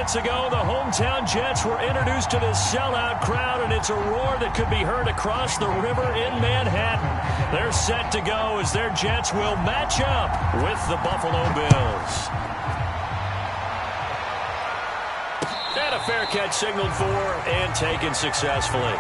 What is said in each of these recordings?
minutes ago, the hometown Jets were introduced to this sellout crowd, and it's a roar that could be heard across the river in Manhattan. They're set to go as their Jets will match up with the Buffalo Bills. And a fair catch signaled for and taken successfully.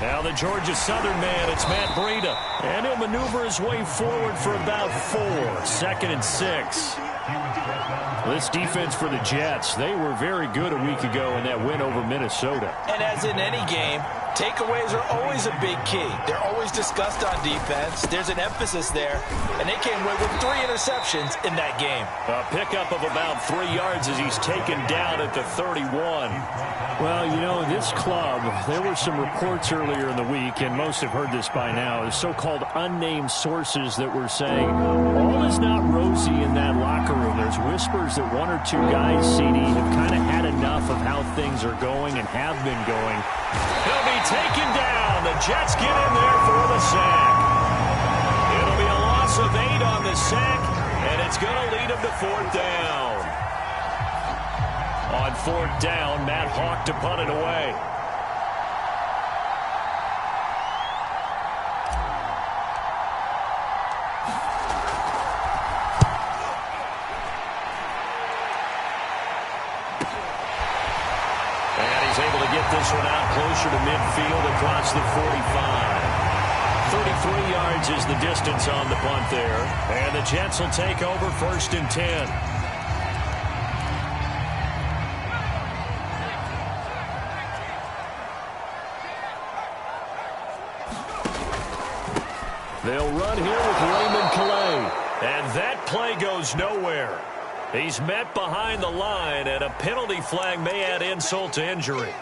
Now the Georgia Southern man, it's Matt Breida. And he'll maneuver his way forward for about 4. 2nd and 6. This defense for the Jets, they were very good a week ago in that win over Minnesota. And as in any game, takeaways are always a big key. They're always discussed on defense. There's an emphasis there. And they came away with 3 interceptions in that game. A pickup of about 3 yards as he's taken down at the 31. Well, you know, this club, there were some reports earlier in the week, and most have heard this by now, is so-called unnamed sources that were saying all is not rosy in that locker room. There's whispers that 1 or 2 guys, CD, have kind of had enough of how things are going and have been going. He'll be taken down. The Jets get in there for the sack. It'll be a loss of 8 on the sack, and it's going to lead him to 4th down. On 4th down, Matt Hawk to punt it away. And he's able to get this one out closer to midfield across the 45. 33 yards is the distance on the punt there. And the Jets will take over 1st and 10. They'll run here with Raymond Calais. And that play goes nowhere. He's met behind the line, and a penalty flag may add insult to injury.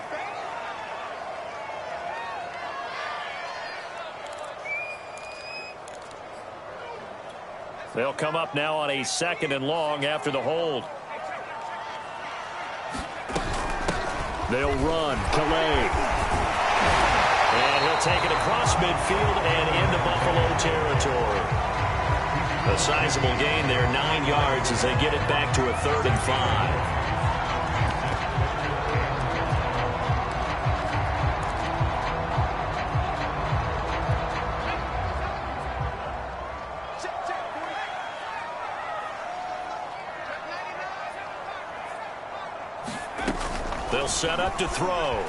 They'll come up now on a 2nd and long after the hold. They'll run. Calais. And he'll take it across midfield and into Buffalo territory. A sizable gain there, 9 yards as they get it back to a 3rd and 5. They'll set up to throw.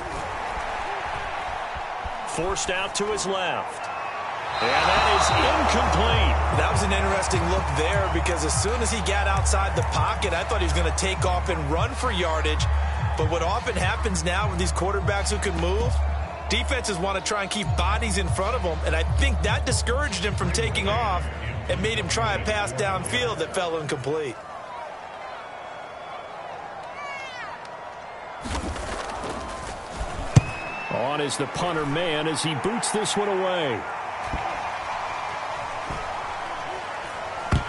Forced out to his left. And that is incomplete. That was an interesting look there because as soon as he got outside the pocket, I thought he was going to take off and run for yardage. But what often happens now with these quarterbacks who can move, defenses want to try and keep bodies in front of them. And I think that discouraged him from taking off and made him try a pass downfield that fell incomplete. On is the punter man as he boots this one away.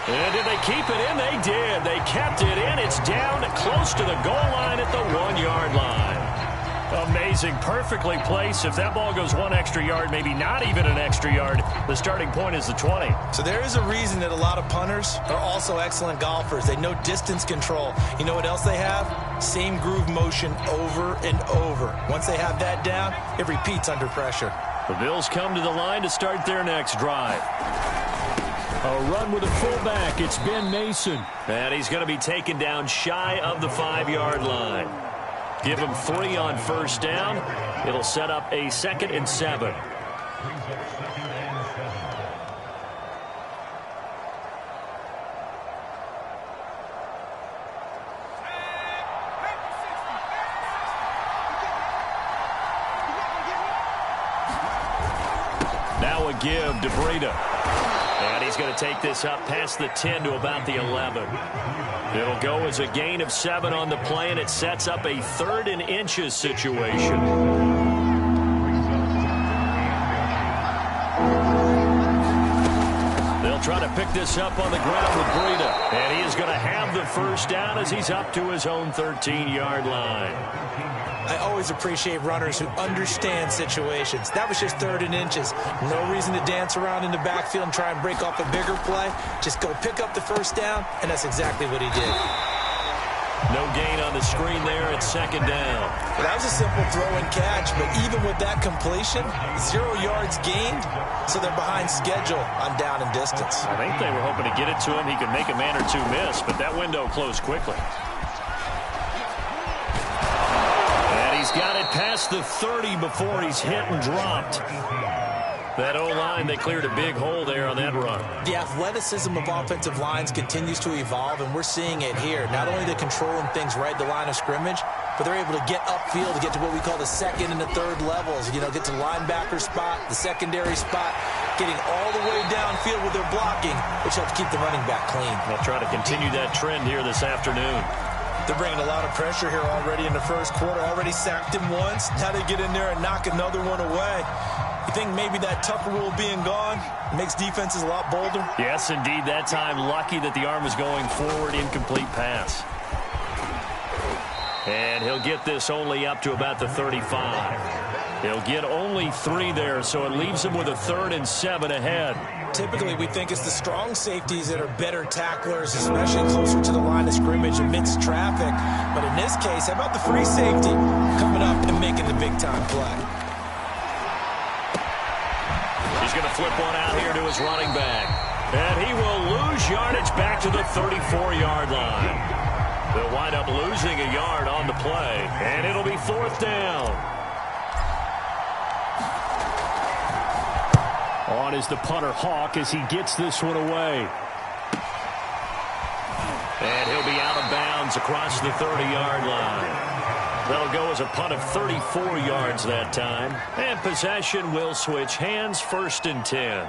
And did they keep it in? They did. They kept it in. It's down close to the goal line at the 1-yard line. Amazing. Perfectly placed. If that ball goes 1 extra yard, maybe not even an extra yard, the starting point is the 20. So there is a reason that a lot of punters are also excellent golfers. They know distance control. You know what else they have? Same groove motion over and over. Once they have that down, it repeats under pressure. The Bills come to the line to start their next drive. A run with a fullback. It's Ben Mason. And he's going to be taken down shy of the 5-yard line. Give him 3 on 1st down. It'll set up a 2nd and 7. Now a give to Breida. And he's going to take this up past the 10 to about the 11. It'll go as a gain of 7 on the play, and it sets up a 3rd and inches situation. They'll try to pick this up on the ground with Breida. And he is going to have the first down as he's up to his own 13-yard line. I always appreciate runners who understand situations. That was just 3rd and inches. No reason to dance around in the backfield and try and break off a bigger play. Just go pick up the first down, and that's exactly what he did. No gain on the screen there at 2nd down. Well, that was a simple throw and catch, but even with that completion, 0 yards gained, so they're behind schedule on down and distance. I think they were hoping to get it to him. He could make a man or two miss, but that window closed quickly. He's got it past the 30 before he's hit and dropped. That O-line, they cleared a big hole there on that run. The athleticism of offensive lines continues to evolve, and we're seeing it here. Not only they're controlling things right at the line of scrimmage, but they're able to get upfield to get to what we call the 2nd and the 3rd levels. You know, get to linebacker spot, the secondary spot, getting all the way downfield with their blocking, which helps keep the running back clean. They'll try to continue that trend here this afternoon. They're bringing a lot of pressure here already in the first quarter. Already sacked him once. Now they get in there and knock another one away. You think maybe that Tucker rule being gone makes defenses a lot bolder? Yes, indeed. That time, lucky that the arm was going forward. Incomplete pass. And he'll get this only up to about the 35. He'll get only 3 there, so it leaves him with a 3rd and 7 ahead. Typically, we think it's the strong safeties that are better tacklers, especially closer to the line of scrimmage amidst traffic. But in this case, how about the free safety coming up and making the big-time play? He's going to flip one out here to his running back. And he will lose yardage back to the 34-yard line. They'll wind up losing a yard on the play, and it'll be 4th down. On is the punter Hawk as he gets this one away. And he'll be out of bounds across the 30-yard line. That'll go as a punt of 34 yards that time. And possession will switch hands, 1st and 10.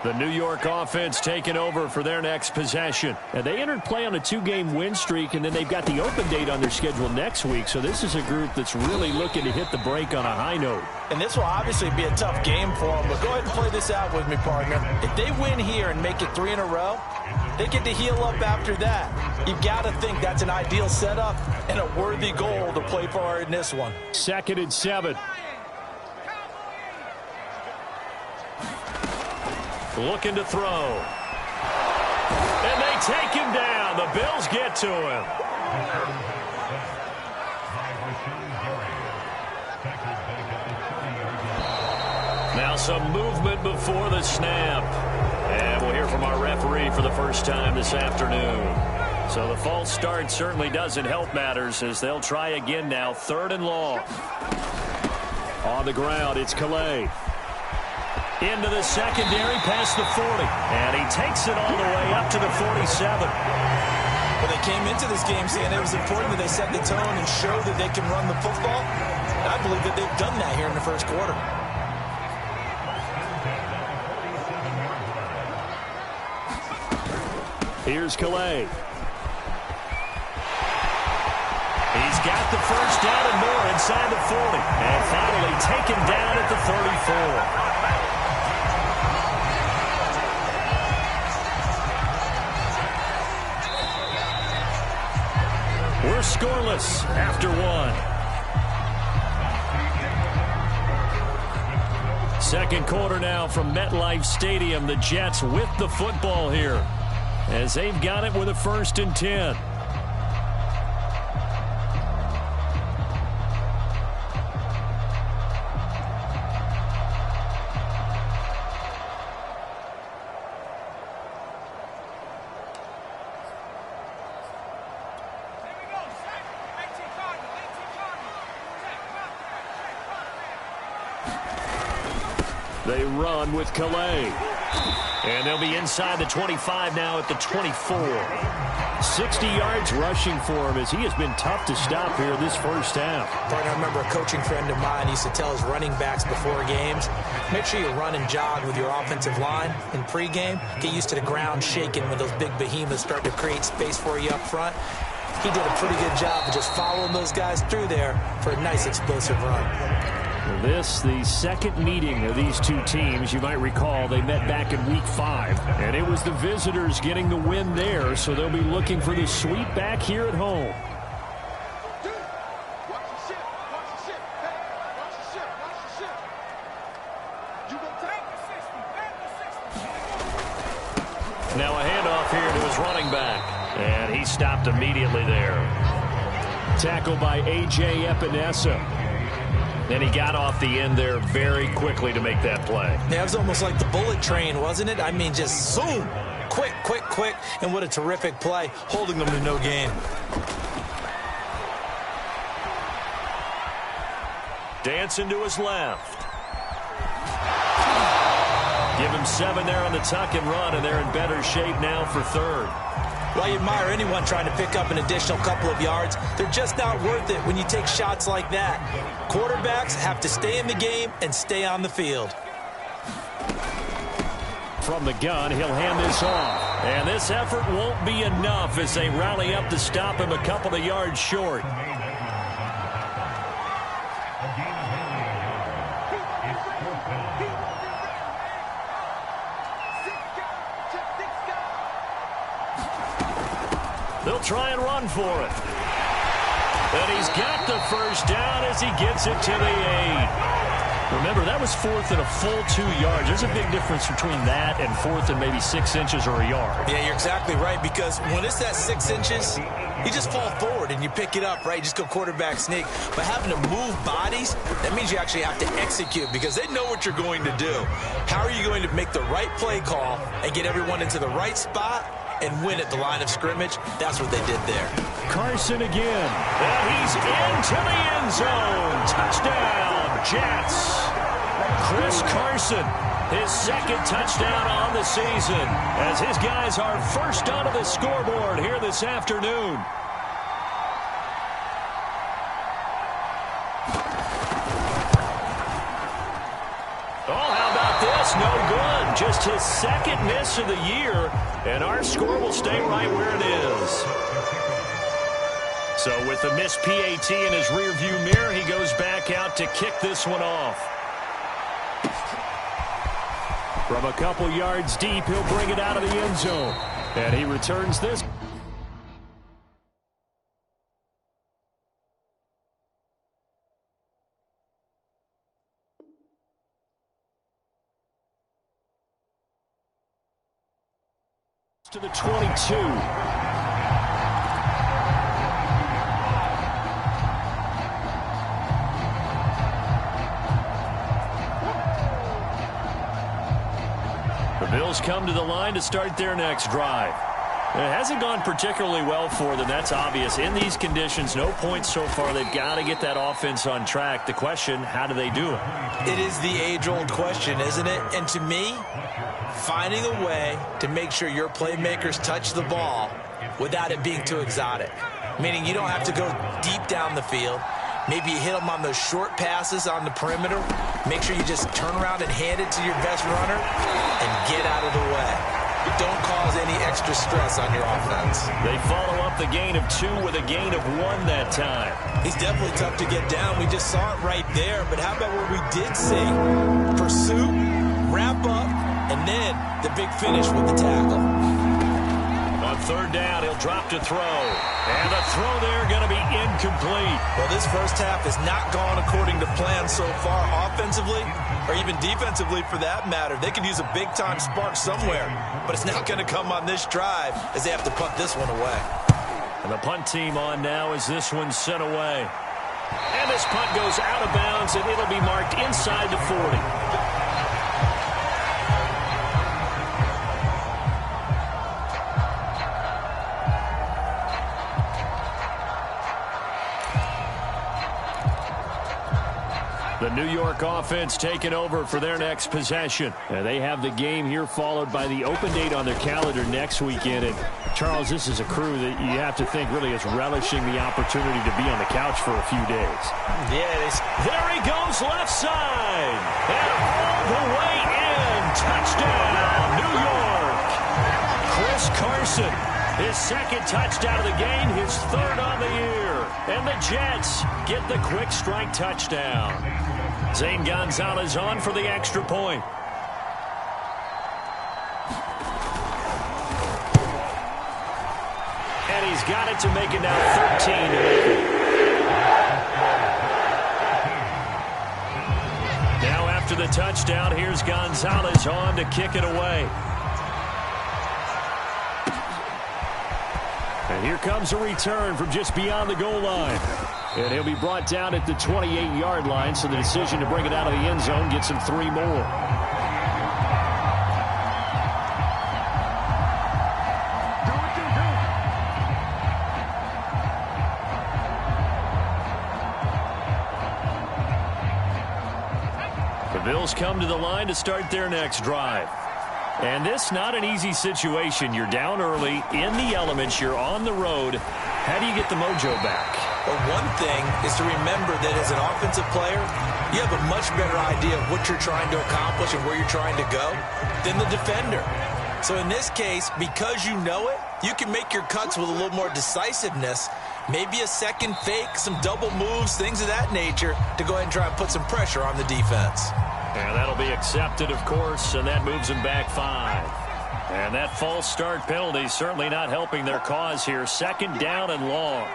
The New York offense taking over for their next possession. And they entered play on a 2-game win streak, and then they've got the open date on their schedule next week. So this is a group that's really looking to hit the break on a high note. And this will obviously be a tough game for them, but go ahead and play this out with me, partner. If they win here and make it 3 in a row, they get to heal up after that. You've got to think that's an ideal setup and a worthy goal to play for in this one. 2nd and 7. Looking to throw. And they take him down. The Bills get to him. Now some movement before the snap. And we'll hear from our referee for the first time this afternoon. So the false start certainly doesn't help matters as they'll try again now. 3rd and long. On the ground, it's Calais. Into the secondary, past the 40. And he takes it all the way up to the 47. Well, they came into this game saying it was important that they set the tone and show that they can run the football. And I believe that they've done that here in the first quarter. Here's Calais. He's got the first down and more inside the 40. And finally taken down at the 34. We're scoreless after 1. Second quarter now from MetLife Stadium. The Jets with the football here as they've got it with a 1st and 10. They run with Calais. And they'll be inside the 25 now at the 24. 60 yards rushing for him as he has been tough to stop here this first half. I remember a coaching friend of mine used to tell his running backs before games, make sure you run and jog with your offensive line in pregame. Get used to the ground shaking when those big behemoths start to create space for you up front. He did a pretty good job of just following those guys through there for a nice explosive run. This, the second meeting of these two teams. You might recall they met back in Week 5, and it was the visitors getting the win there, so they'll be looking for the sweep back here at home. Now a handoff here to his running back, and he stopped immediately there. Tackled by A.J. Epinesa. And he got off the end there very quickly to make that play. Yeah, it was almost like the bullet train, wasn't it? I mean, just zoom. Quick, quick, quick. And what a terrific play, holding them to no gain. Dancing to his left. Give him 7 there on the tuck and run, and they're in better shape now for third. Well, you admire anyone trying to pick up an additional couple of yards. They're just not worth it when you take shots like that. Quarterbacks have to stay in the game and stay on the field. From the gun, he'll hand this off. And this effort won't be enough as they rally up to stop him a couple of yards short. They'll try and run for it. And he's got the first down as he gets it to the 8. Remember, that was 4th and a full 2 yards. There's a big difference between that and 4th and maybe 6 inches or a yard. Yeah, you're exactly right, because when it's that 6 inches, you just fall forward and you pick it up, right? You just go quarterback sneak. But having to move bodies, that means you actually have to execute because they know what you're going to do. How are you going to make the right play call and get everyone into the right spot and win at the line of scrimmage? That's what they did there. Carson again. And he's into the end zone. Touchdown, Jets. Chris Carson, his second touchdown on the season, as his guys are first onto the scoreboard here this afternoon. Oh, how about this? No good. Just his second miss of the year, and our score will stay right where it is. So with the missed PAT in his rearview mirror, he goes back out to kick this one off. From a couple yards deep, he'll bring it out of the end zone. And he returns this. To the 22. The Bills come to the line to start their next drive. It hasn't gone particularly well for them. That's obvious. In these conditions, no points so far. They've got to get that offense on track. The question, how do they do it? It is the age-old question, isn't it? And to me, finding a way to make sure your playmakers touch the ball without it being too exotic. Meaning you don't have to go deep down the field. Maybe you hit them on those short passes on the perimeter. Make sure you just turn around and hand it to your best runner and get out of the way. Don't cause any extra stress on your offense. They follow up the gain of 2 with a gain of 1 that time. He's definitely tough to get down. We just saw it right there. But how about what we did see? Pursuit, wrap up, and then the big finish with the tackle. On third down, he'll drop to throw. And the throw there going to be incomplete. Well, this first half has not gone according to plan so far offensively, or even defensively for that matter. They could use a big-time spark somewhere, but it's not going to come on this drive as they have to punt this one away. And the punt team on now as this one's sent away. And this punt goes out of bounds, and it'll be marked inside the 40. The New York offense taking over for their next possession. They have the game here followed by the open date on their calendar next weekend. And Charles, this is a crew that you have to think really is relishing the opportunity to be on the couch for a few days. Yeah, there he goes left side. And all the way in. Touchdown, New York. Chris Carson, his second touchdown of the game, his third on the year. And the Jets get the quick strike touchdown. Zane Gonzalez on for the extra point. And he's got it to make it now 13 to make it. Now after the touchdown, here's Gonzalez on to kick it away. And here comes a return from just beyond the goal line. And he'll be brought down at the 28-yard line, so the decision to bring it out of the end zone gets him 3 more. The Bills come to the line to start their next drive. And this not an easy situation. You're down early, in the elements, you're on the road. How do you get the mojo back? Well, one thing is to remember that as an offensive player, you have a much better idea of what you're trying to accomplish and where you're trying to go than the defender. So in this case, because you know it, you can make your cuts with a little more decisiveness, maybe a second fake, some double moves, things of that nature, to go ahead and try and put some pressure on the defense. And that'll be accepted, of course, and that moves them back 5. And that false start penalty certainly not helping their cause here. Second down and long.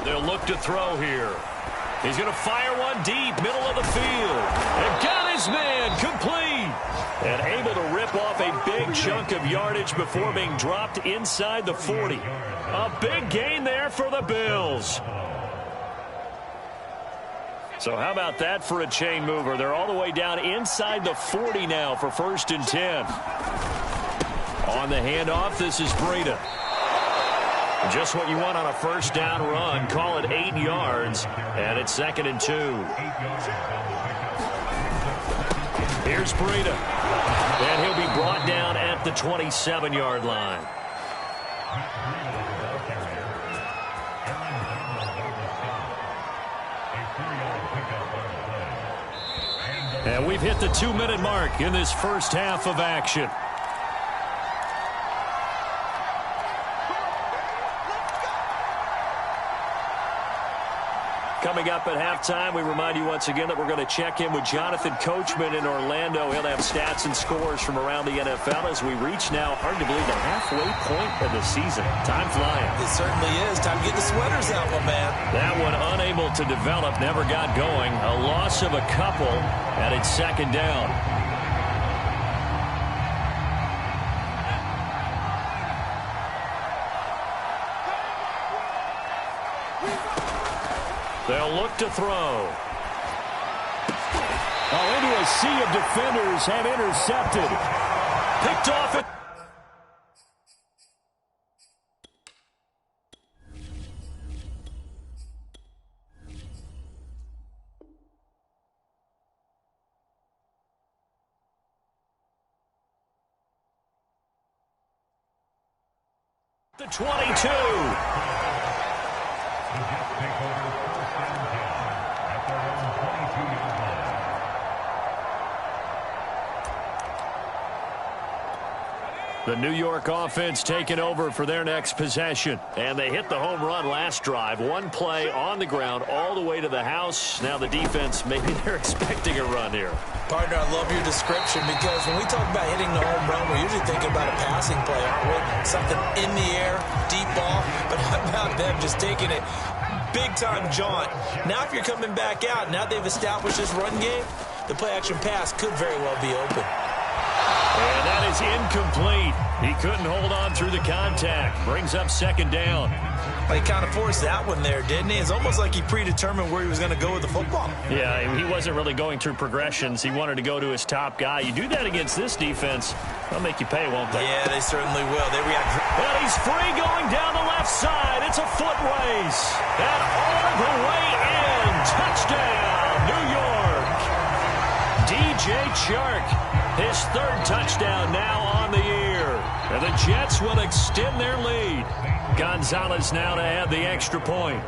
They'll look to throw here. He's going to fire one deep, middle of the field. And got his man complete. And able to rip off a big chunk of yardage before being dropped inside the 40. A big gain there for the Bills. So how about that for a chain mover? They're all the way down inside the 40 now for 1st and 10. On the handoff, this is Breida. Just what you want on a first down run. Call it 8 yards, and it's 2nd and 2. Here's Breida. And he'll be brought down at the 27-yard line. And we've hit the 2-minute mark in this first half of action. Coming up at halftime, we remind you once again that we're going to check in with Jonathan Coachman in Orlando. He'll have stats and scores from around the NFL as we reach now, hard to believe, the halfway point of the season. Time flying. It certainly is. Time to get the sweaters out, my man. That one unable to develop, never got going. A loss of a couple, and it's 2nd down. They'll look to throw. Oh, into a sea of defenders and intercepted. Picked off it. The 22. The New York offense taking over for their next possession. And they hit the home run last drive. One play on the ground all the way to the house. Now the defense, maybe they're expecting a run here. Partner, I love your description because when we talk about hitting the home run, we're usually thinking about a passing play, aren't we? Something in the air, deep ball. But how about them just taking it big-time jaunt? Now if you're coming back out, now they've established this run game, the play-action pass could very well be open. And that is incomplete. He couldn't hold on through the contact. Brings up 2nd down. He kind of forced that one there, didn't he? It's almost like he predetermined where he was going to go with the football. Yeah, he wasn't really going through progressions. He wanted to go to his top guy. You do that against this defense, they'll make you pay, won't they? Yeah, they certainly will. They react. Well, he's free going down the left side. It's a foot race. And all the way in. Touchdown, New York. DJ Chark, his third touchdown now on the year. And the Jets will extend their lead. Gonzalez now to add the extra point.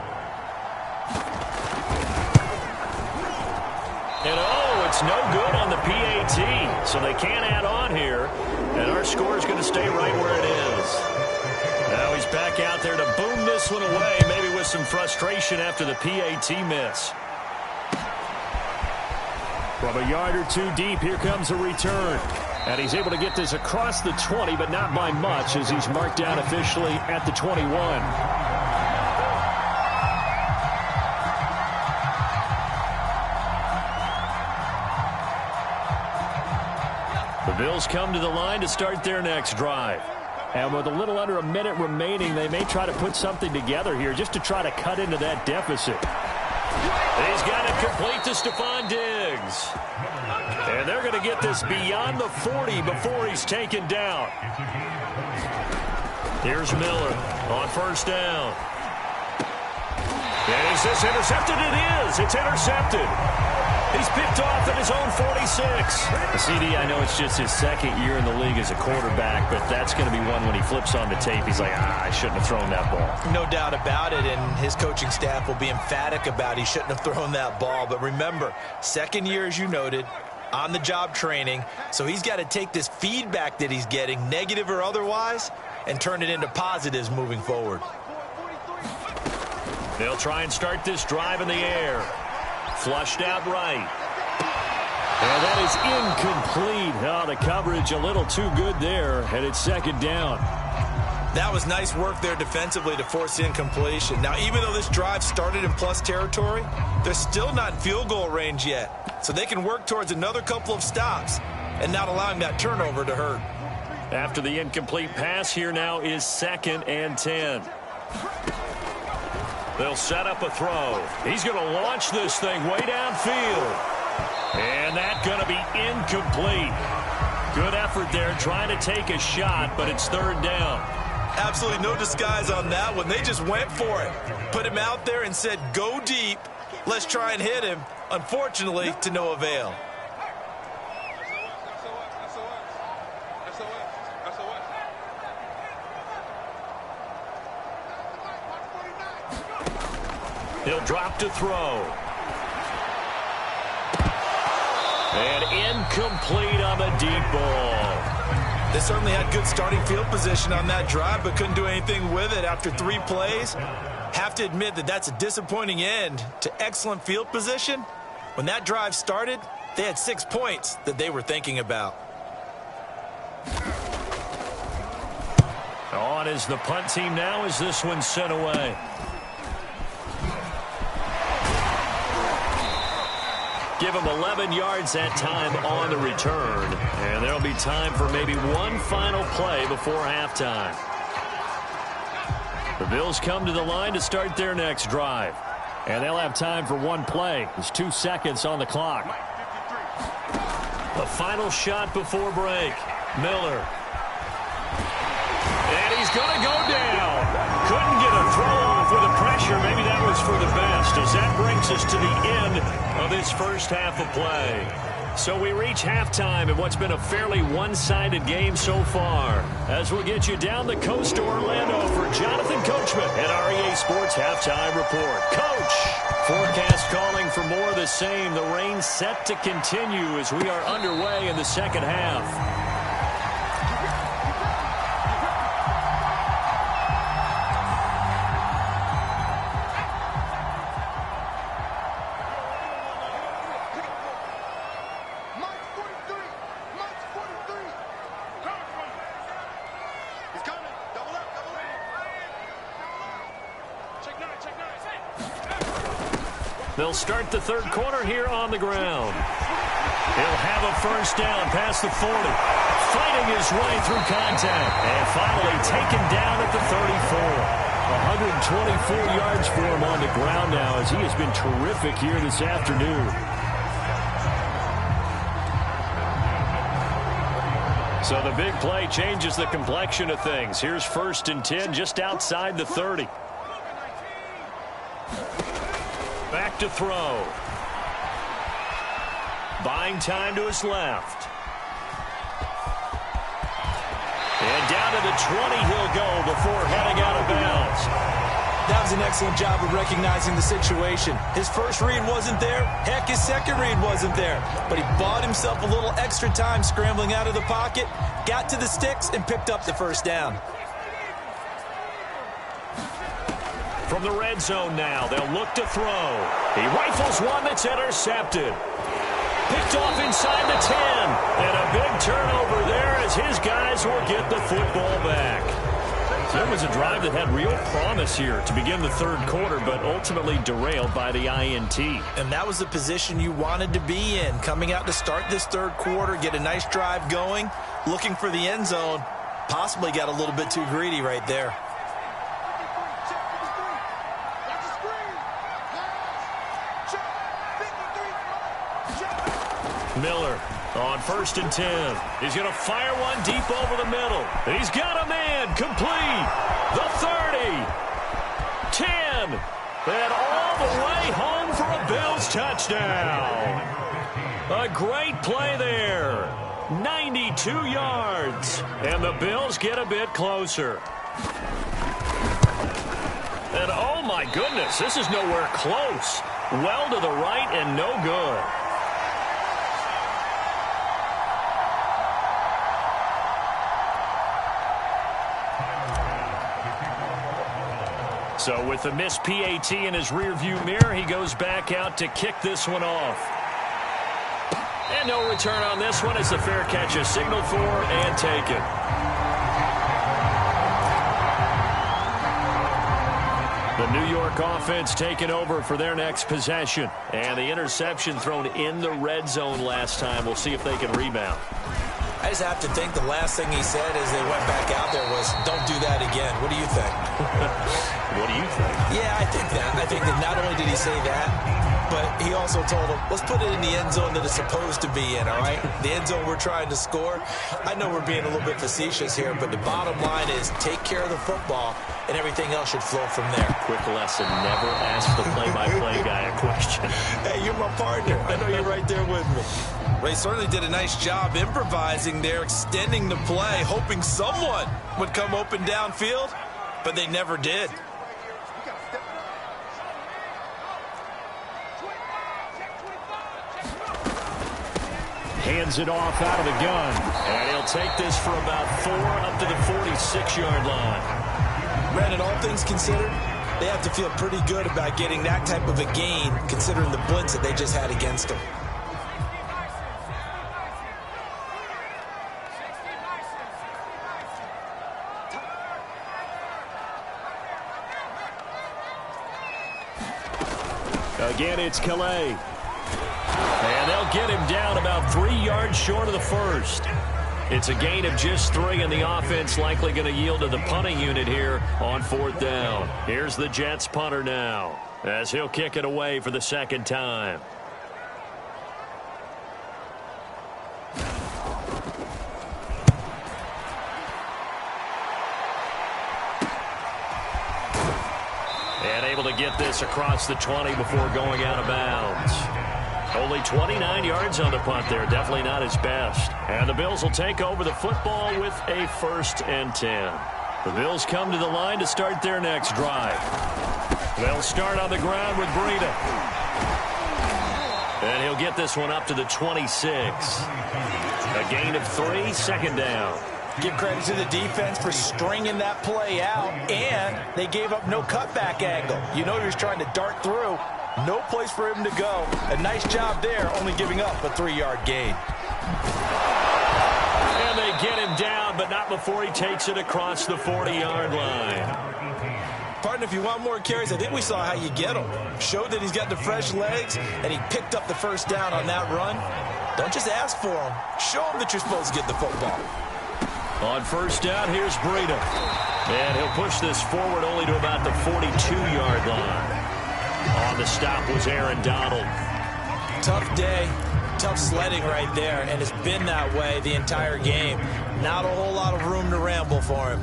And it's no good on the PAT, so they can't add on here. And our score is going to stay right where it is. Now he's back out there to boom this one away, maybe with some frustration after the PAT miss. From a yard or two deep, here comes a return. And he's able to get this across the 20, but not by much, as he's marked down officially at the 21. The Bills come to the line to start their next drive. And with a little under a minute remaining, they may try to put something together here just to try to cut into that deficit. He's got it complete to Stephon Diggs. And they're going to get this beyond the 40 before he's taken down. Here's Miller on first down. And is this intercepted? It is. It's intercepted. He's picked off at his own 46. CD, I know it's just his second year in the league as a quarterback, but that's going to be one when he flips on the tape. He's like, I shouldn't have thrown that ball. No doubt about it, and his coaching staff will be emphatic about he shouldn't have thrown that ball. But remember, second year, as you noted, on-the-job training, so he's got to take this feedback that he's getting, negative or otherwise, and turn it into positives moving forward. They'll try and start this drive in the air. Flushed out right. And that is incomplete. Oh, the coverage a little too good there, and it's second down. That was nice work there defensively to force the incompletion. Now, even though this drive started in plus territory, they're still not in field goal range yet. So they can work towards another couple of stops and not allowing that turnover to hurt. After the incomplete pass, here now is 2nd and 10. They'll set up a throw. He's going to launch this thing way downfield. And that's going to be incomplete. Good effort there trying to take a shot, but it's third down. Absolutely no disguise on that one. They just went for it. Put him out there and said, go deep. Let's try and hit him. Unfortunately, to no avail. He'll drop to throw. And incomplete on the deep ball. They certainly had good starting field position on that drive, but couldn't do anything with it after 3 plays. Have to admit that that's a disappointing end to excellent field position. When that drive started, they had 6 points that they were thinking about. On is the punt team now as this one's sent away. Give him 11 yards that time on the return. And there'll be time for maybe one final play before halftime. The Bills come to the line to start their next drive. And they'll have time for one play. There's 2 seconds on the clock. The final shot before break. Miller. And he's going to go down. Couldn't get a throw off with the pressure. Maybe that was for the best, as that brings us to the end of this first half of play. So we reach halftime in what's been a fairly one-sided game so far. As we'll get you down the coast to Orlando for Jonathan Coachman at our EA Sports Halftime Report. Coach, forecast calling for more of the same. The rain set to continue as we are underway in the second half. They'll start the third quarter here on the ground. He'll have a first down past the 40. Fighting his way through contact. And finally taken down at the 34. 124 yards for him on the ground now as he has been terrific here this afternoon. So the big play changes the complexion of things. Here's 1st and 10 just outside the 30. Back to throw. Buying time to his left. And down to the 20 he'll go before heading out of bounds. That was an excellent job of recognizing the situation. His first read wasn't there. Heck, his second read wasn't there. But he bought himself a little extra time scrambling out of the pocket, got to the sticks, and picked up the first down. From the red zone now, they'll look to throw. He rifles one that's intercepted. Picked off inside the 10. And a big turnover there as his guys will get the football back. So there was a drive that had real promise here to begin the third quarter, but ultimately derailed by the INT. And that was the position you wanted to be in. Coming out to start this third quarter, get a nice drive going, looking for the end zone. Possibly got a little bit too greedy right there. Miller on 1st and 10. He's going to fire one deep over the middle. He's got a man complete. The 30. 10. And all the way home for a Bills touchdown. A great play there. 92 yards. And the Bills get a bit closer. And oh my goodness, this is nowhere close. Well to the right and no good. So with the missed PAT in his rearview mirror, he goes back out to kick this one off. And no return on this one as the fair catch is signaled for and taken. The New York offense taking over for their next possession. And the interception thrown in the red zone last time. We'll see if they can rebound. I just have to think the last thing he said as they went back out there was, don't do that again. What do you think? What do you think? Yeah, I think that. I think that not only did he say that, but he also told him, let's put it in the end zone that it's supposed to be in, all right? The end zone we're trying to score. I know we're being a little bit facetious here, but the bottom line is take care of the football, and everything else should flow from there. Quick lesson, never ask the play-by-play guy a question. Hey, you're my partner. I know you're right there with me. Ray certainly did a nice job improvising there, extending the play, hoping someone would come open downfield, but they never did. Hands it off out of the gun. And he'll take this for about 4 up to the 46-yard line. Brandon, all things considered, they have to feel pretty good about getting that type of a gain, considering the blitz that they just had against them. Again, it's Calais. And they'll get him down about 3 yards short of the first. It's a gain of just 3, and the offense likely going to yield to the punting unit here on 4th down. Here's the Jets punter now as he'll kick it away for the second time. And able to get this across the 20 before going out of bounds. Only 29 yards on the punt there. Definitely not his best. And the Bills will take over the football with a 1st and 10. The Bills come to the line to start their next drive. They'll start on the ground with Breida. And he'll get this one up to the 26. A gain of 3, 2nd down. Give credit to the defense for stringing that play out, and they gave up no cutback angle. You know he was trying to dart through. No place for him to go. A nice job there, only giving up a 3-yard gain. And they get him down, but not before he takes it across the 40-yard line. Partner, if you want more carries, I think we saw how you get them. Showed that he's got the fresh legs, and he picked up the first down on that run. Don't just ask for them. Show them that you're supposed to get the football. On 1st down, here's Breida. And he'll push this forward only to about the 42-yard line. On the stop was Aaron Donald. Tough day, tough sledding right there, and it's been that way the entire game. Not a whole lot of room to ramble for him.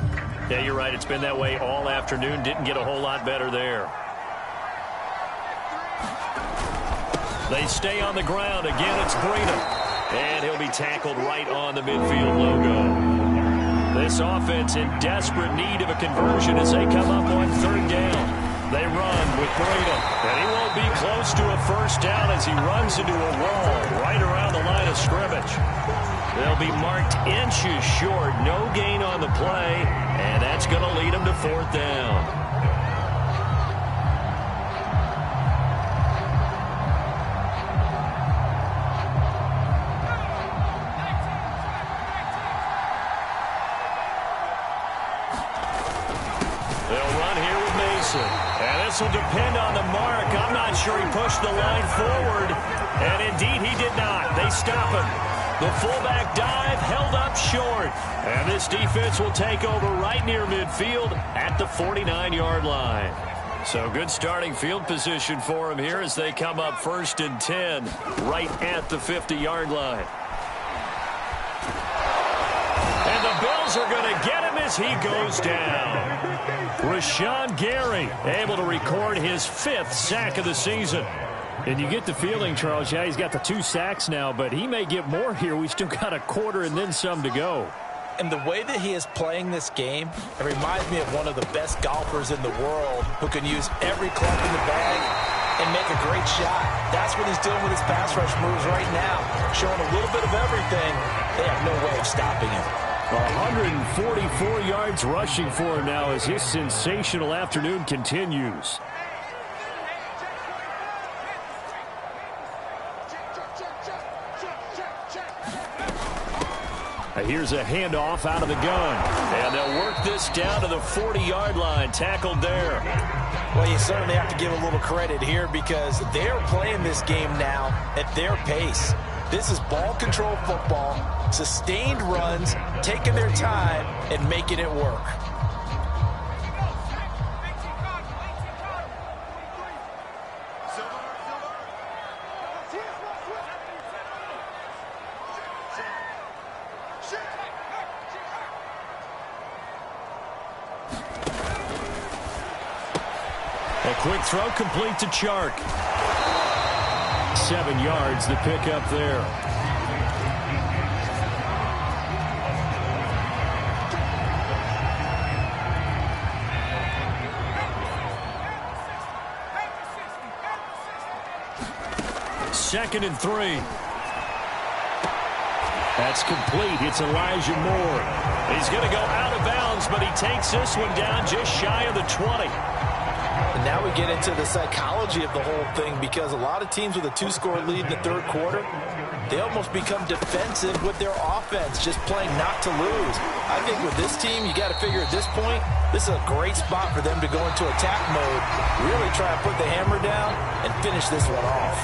Yeah, you're right. It's been that way all afternoon. Didn't get a whole lot better there. They stay on the ground. Again, it's Breida. And he'll be tackled right on the midfield logo. This offense in desperate need of a conversion as they come up on third down. They run with Breida. And he won't be close to a first down as he runs into a wall right around the line of scrimmage. They'll be marked inches short. No gain on the play. And that's going to lead them to fourth down. And this will depend on the mark. I'm not sure he pushed the line forward. And indeed he did not. They stop him. The fullback dive held up short. And this defense will take over right near midfield at the 49-yard line. So good starting field position for him here as they come up 1st and 10 right at the 50-yard line. And the Bills are going to get him as he goes down. Rashawn Gary able to record his 5th sack of the season. And you get the feeling, Charles, yeah, he's got the 2 sacks now, but he may get more here. We still got a quarter and then some to go. And the way that he is playing this game, it reminds me of one of the best golfers in the world who can use every club in the bag and make a great shot. That's what he's doing with his pass rush moves right now, showing a little bit of everything. They have no way of stopping him. 144 yards rushing for him now as his sensational afternoon continues. Here's a handoff out of the gun. And they'll work this down to the 40-yard line. Tackled there. Well, you certainly have to give a little credit here because they're playing this game now at their pace. This is ball control football, sustained runs, taking their time and making it work. A quick throw complete to Chark. 7 yards the pick up there. Second and 3. That's complete. It's Elijah Moore. He's going to go out of bounds, but he takes this one down just shy of the 20. And now we get into the psychology of the whole thing because a lot of teams with a 2-score lead in the third quarter, they almost become defensive with their offense, just playing not to lose. I think with this team, you got to figure at this point, this is a great spot for them to go into attack mode, really try to put the hammer down and finish this one off.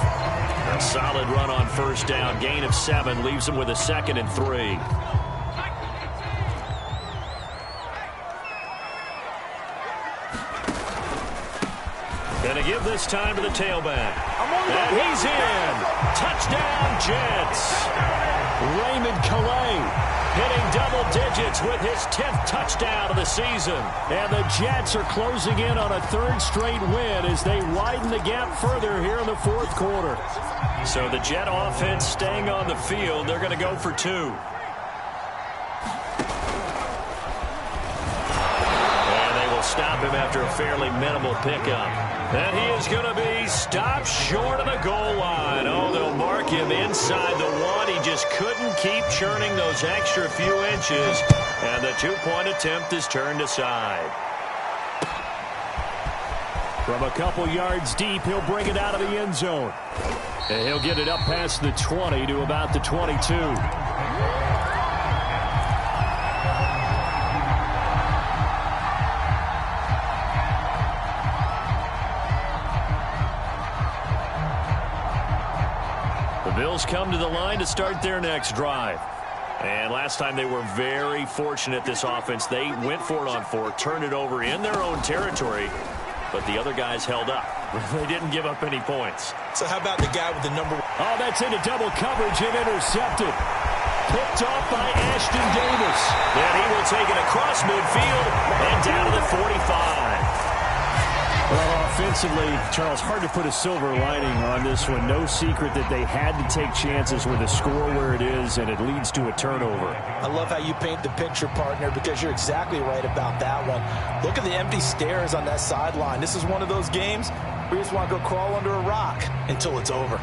A solid run on first down. Gain of 7 leaves them with a 2nd and 3. Going to give this time to the tailback. And he's in. Touchdown, Jets. Raymond Calais hitting double digits with his 10th touchdown of the season. And the Jets are closing in on a 3rd straight win as they widen the gap further here in the 4th quarter. So the Jet offense staying on the field. They're going to go for 2. Stop him after a fairly minimal pickup. And he is going to be stopped short of the goal line. Oh, they'll mark him inside the 1. He just couldn't keep churning those extra few inches. And the 2-point attempt is turned aside. From a couple yards deep, he'll bring it out of the end zone. And he'll get it up past the 20 to about the 22. The Bills come to the line to start their next drive. And last time they were very fortunate, this offense. They went for it on 4, turned it over in their own territory, but the other guys held up. They didn't give up any points. So how about the guy with the number 1? Oh, that's into double coverage and intercepted. Picked off by Ashton Davis. And he will take it across midfield and down to the 45. Well, offensively, Charles, hard to put a silver lining on this one. No secret that they had to take chances with a score where it is, and it leads to a turnover. I love how you paint the picture, partner, because you're exactly right about that one. Look at the empty stares on that sideline. This is one of those games where you just want to go crawl under a rock until it's over.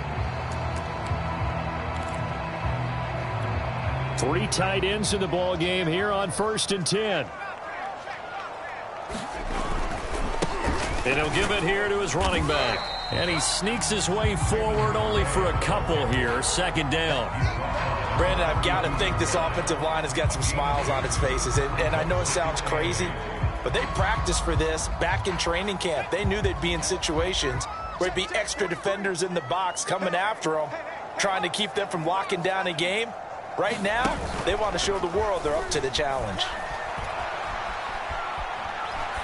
3 tight ends in the ball game here on 1st and 10. And he'll give it here to his running back. And he sneaks his way forward only for a couple here. 2nd down. Brandon, I've got to think this offensive line has got some smiles on its faces. And I know it sounds crazy, but they practiced for this back in training camp. They knew they'd be in situations where there'd be extra defenders in the box coming after them, trying to keep them from locking down a game. Right now, they want to show the world they're up to the challenge.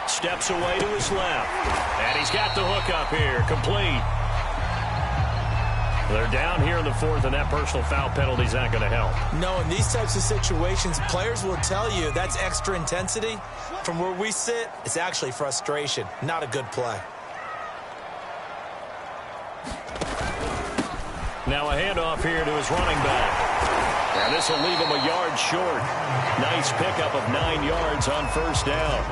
Steps away to his left. And he's got the hook up here. Complete. They're down here in the 4th, and that personal foul penalty is not going to help. No, in these types of situations, players will tell you that's extra intensity. From where we sit, it's actually frustration, not a good play. Now a handoff here to his running back. And this will leave him a yard short. Nice pickup of 9 yards on 1st down.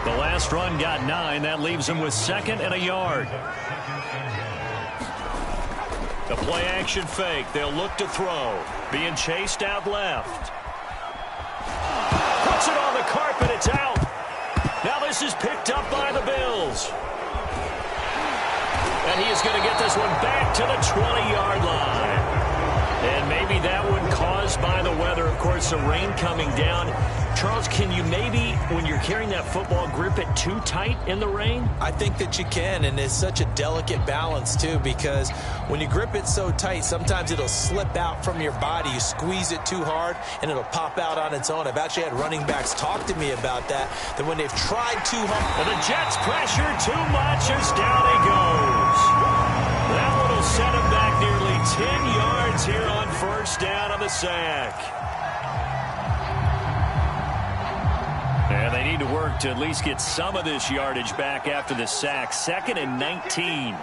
The last run got 9. That leaves him with 2nd and a yard. The play action fake. They'll look to throw. Being chased out left. Puts it on the carpet. It's out. Now this is picked up by the Bills. And he is going to get this one back to the 20-yard line. And maybe that one caused by the weather. Of course, the rain coming down. Charles, can you maybe, when you're carrying that football, grip it too tight in the rain? I think that you can, and it's such a delicate balance, too, because when you grip it so tight, sometimes it'll slip out from your body. You squeeze it too hard, and it'll pop out on its own. I've actually had running backs talk to me about that when they've tried too hard. And the Jets pressure too much as down he goes. That one will set him back nearly 10 yards here on 1st down on the sack. And they need to work to at least get some of this yardage back after the sack. 2nd and 19.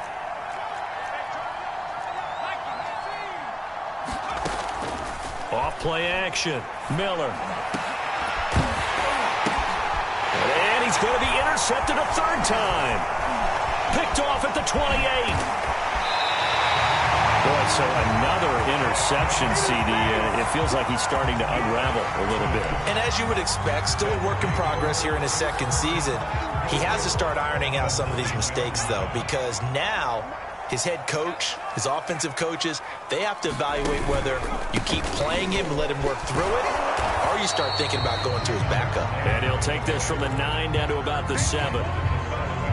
Off play action. Miller. And he's going to be intercepted a 3rd time. Picked off at the 28. Boy, so another interception, CD. It feels like he's starting to unravel a little bit. And as you would expect, still a work in progress here in his 2nd season. He has to start ironing out some of these mistakes, though, because now his head coach, his offensive coaches, they have to evaluate whether you keep playing him and let him work through it, or you start thinking about going to his backup. And he'll take this from the 9 down to about the 7.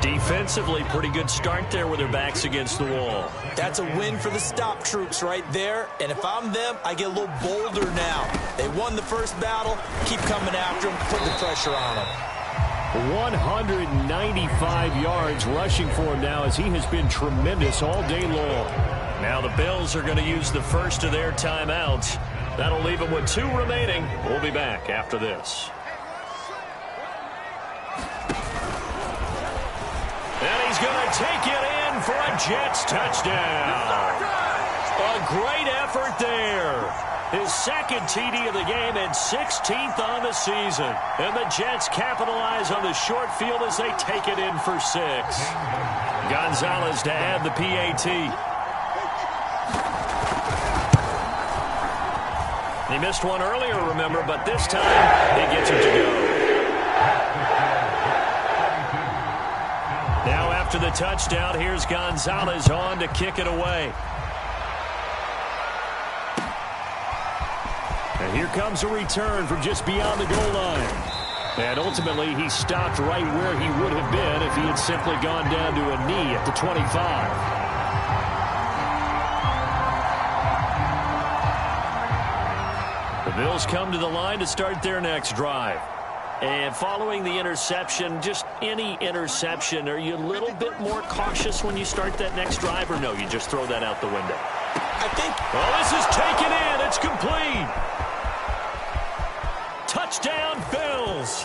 Defensively, pretty good start there with their backs against the wall. That's a win for the stop troops right there. And if I'm them, I get a little bolder now. They won the first battle. Keep coming after them. Put the pressure on them. 195 yards rushing for him now as he has been tremendous all day long. Now the Bills are going to use the first of their timeouts. That'll leave them with 2 remaining. We'll be back after this. And he's going to take it in for a Jets touchdown. A great effort there. His 2nd TD of the game and 16th on the season. And the Jets capitalize on the short field as they take it in for 6. Gonzalez to add the PAT. He missed one earlier, remember, but this time he gets it to go. Now after the touchdown, here's Gonzalez on to kick it away. And here comes a return from just beyond the goal line. And ultimately, he stopped right where he would have been if he had simply gone down to a knee at the 25. The Bills come to the line to start their next drive. And following the interception, just any interception, are you a little bit more cautious when you start that next drive, or no, you just throw that out the window? I think... Oh, this is taken in. It's complete. Touchdown, Bills.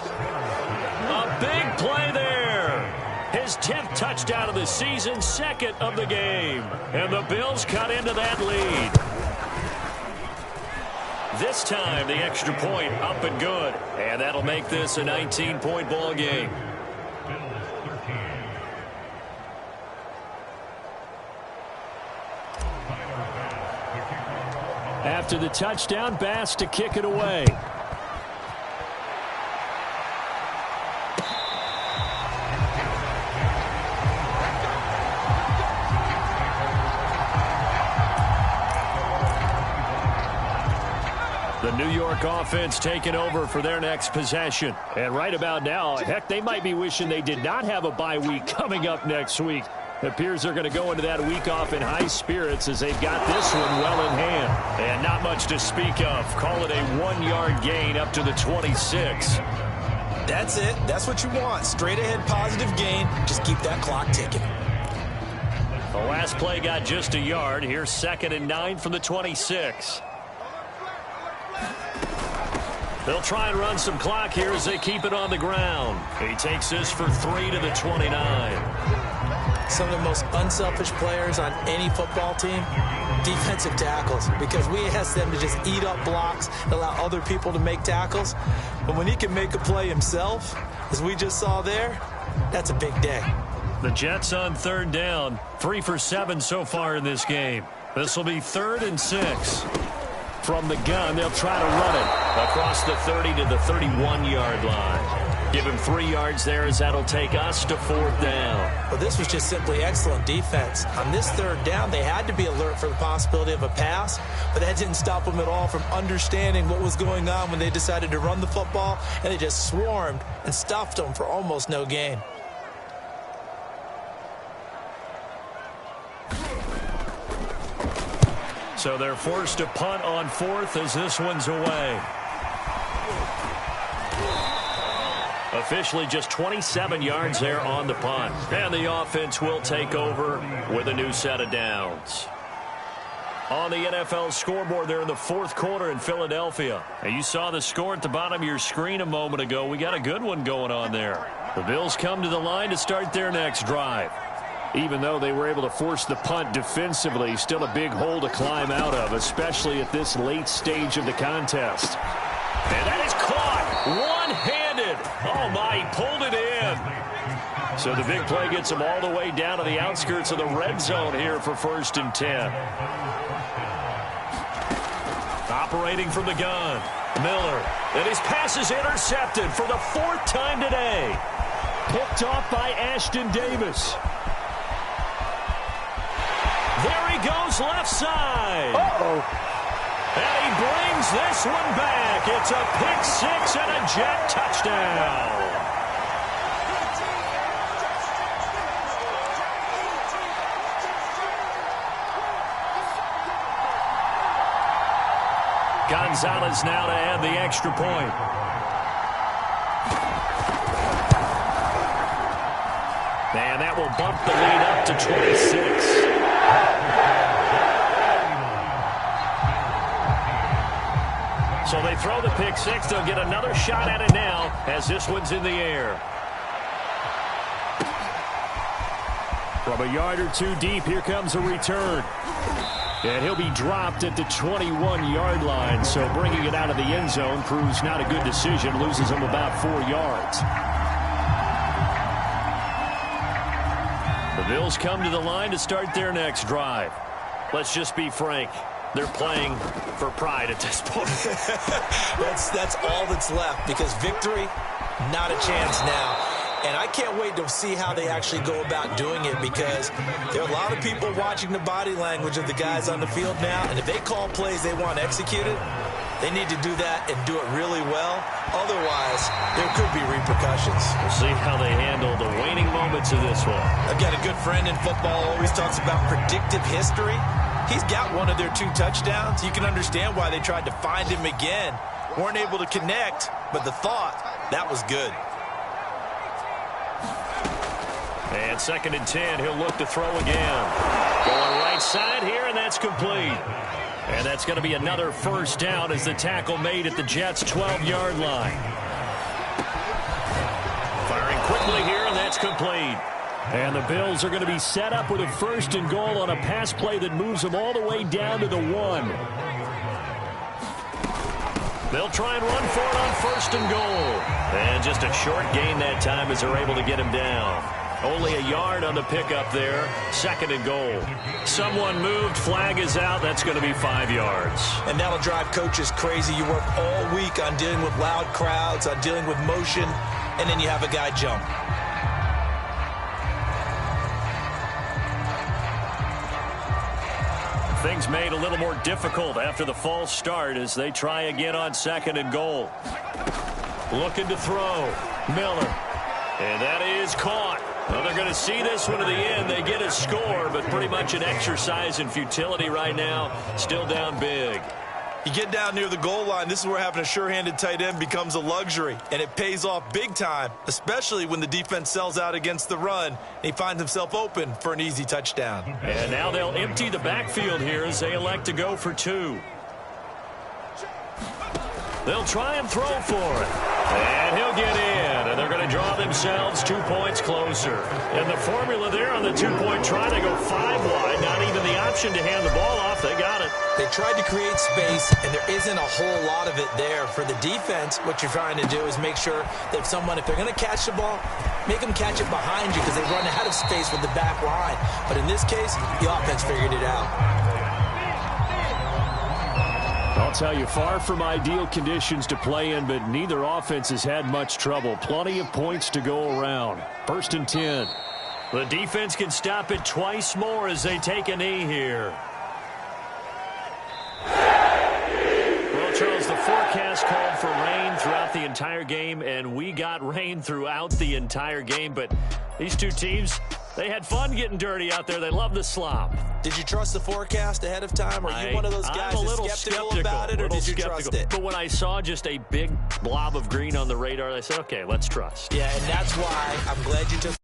A big play there. His 10th touchdown of the season, second of the game. And the Bills cut into that lead. This time, the extra point up and good. And that'll make this a 19-point ball game. After the touchdown, Bass to kick it away. The New York offense taking over for their next possession. And right about now, heck, they might be wishing they did not have a bye week coming up next week. It appears they're going to go into that week off in high spirits as they've got this one well in hand. And not much to speak of. Call it a 1-yard gain up to the 26. That's it. That's what you want. Straight ahead positive gain. Just keep that clock ticking. The last play got just a yard. Here's 2nd and 9 from the 26. They'll try and run some clock here as they keep it on the ground. He takes this for 3 to the 29. Some of the most unselfish players on any football team, defensive tackles, because we ask them to just eat up blocks, allow other people to make tackles. But when he can make a play himself, as we just saw there, that's a big day. The Jets on 3rd down, 3 for 7 so far in this game. This will be 3rd and 6. From the gun, they'll try to run it across the 30 to the 31-yard line. Give him 3 yards there as that'll take us to 4th down. Well, this was just simply excellent defense. On this 3rd down, they had to be alert for the possibility of a pass, but that didn't stop them at all from understanding what was going on when they decided to run the football, and they just swarmed and stuffed them for almost no gain. So they're forced to punt on 4th as this one's away. Officially just 27 yards there on the punt. And the offense will take over with a new set of downs. On the NFL scoreboard there in the 4th quarter in Philadelphia. And you saw the score at the bottom of your screen a moment ago. We got a good one going on there. The Bills come to the line to start their next drive. Even though they were able to force the punt defensively, still a big hole to climb out of, especially at this late stage of the contest. And that is caught one-handed. Oh, my, he pulled it in. So the big play gets him all the way down to the outskirts of the red zone here for 1st and 10. Operating from the gun, Miller. And his pass is intercepted for the 4th time today. Picked off by Ashton Davis. There he goes left side. Uh-oh. And he brings this one back. It's a pick 6 and a Jet touchdown. Gonzalez now to add the extra point. And that will bump the lead up to 26. So they throw the pick 6. They'll get another shot at it now as this one's in the air. From a yard or 2 deep, here comes a return. And he'll be dropped at the 21-yard line. So bringing it out of the end zone proves not a good decision. Loses him about 4 yards. The Bills come to the line to start their next drive. Let's just be frank. They're playing for pride at this point. That's all that's left, because victory, not a chance now. And I can't wait to see how they actually go about doing it, because there are a lot of people watching the body language of the guys on the field now, and if they call plays they want executed, they need to do that and do it really well. Otherwise, there could be repercussions. We'll see how they handle the waning moments of this one. I've got a good friend in football, always talks about predictive history. He's got one of their 2 touchdowns. You can understand why they tried to find him again. Weren't able to connect, but the thought, that was good. And 2nd and 10, he'll look to throw again. Going right side here, and that's complete. And that's going to be another first down as the tackle made at the Jets' 12-yard line. Firing quickly here, and that's complete. And the Bills are going to be set up with a 1st and goal on a pass play that moves them all the way down to the 1. They'll try and run for it on 1st and goal. And just a short gain that time as they're able to get him down. Only a yard on the pickup there. 2nd and goal. Someone moved. Flag is out. That's going to be 5 yards. And that'll drive coaches crazy. You work all week on dealing with loud crowds, on dealing with motion, and then you have a guy jump. Things made a little more difficult after the false start as they try again on 2nd and goal. Looking to throw. Miller. And that is caught. Well, they're going to see this one to the end. They get a score, but pretty much an exercise in futility right now. Still down big. You get down near the goal line, this is where having a sure-handed tight end becomes a luxury, and it pays off big time, especially when the defense sells out against the run, and he finds himself open for an easy touchdown. And now they'll empty the backfield here as they elect to go for 2. They'll try and throw for it. And he'll get in. And they're going to draw themselves 2 points closer. And the formula there on the 2-point try, they go 5 wide. Not even the option to hand the ball off. They got it. They tried to create space, and there isn't a whole lot of it there. For the defense, what you're trying to do is make sure that if they're going to catch the ball, make them catch it behind you because they run out of space with the back line. But in this case, the offense figured it out. I'll tell you, far from ideal conditions to play in, but neither offense has had much trouble. Plenty of points to go around. 1st and 10. The defense can stop it twice more as they take a knee here. Well, Charles, the forecast called for rain throughout the entire game, and we got rain throughout the entire game. But these 2 teams, they had fun getting dirty out there. They love the slop. Did you trust the forecast ahead of time? Are you one of those guys that's skeptical about it, or did you trust it? But when I saw just a big blob of green on the radar, I said, okay, let's trust. Yeah, and that's why I'm glad you took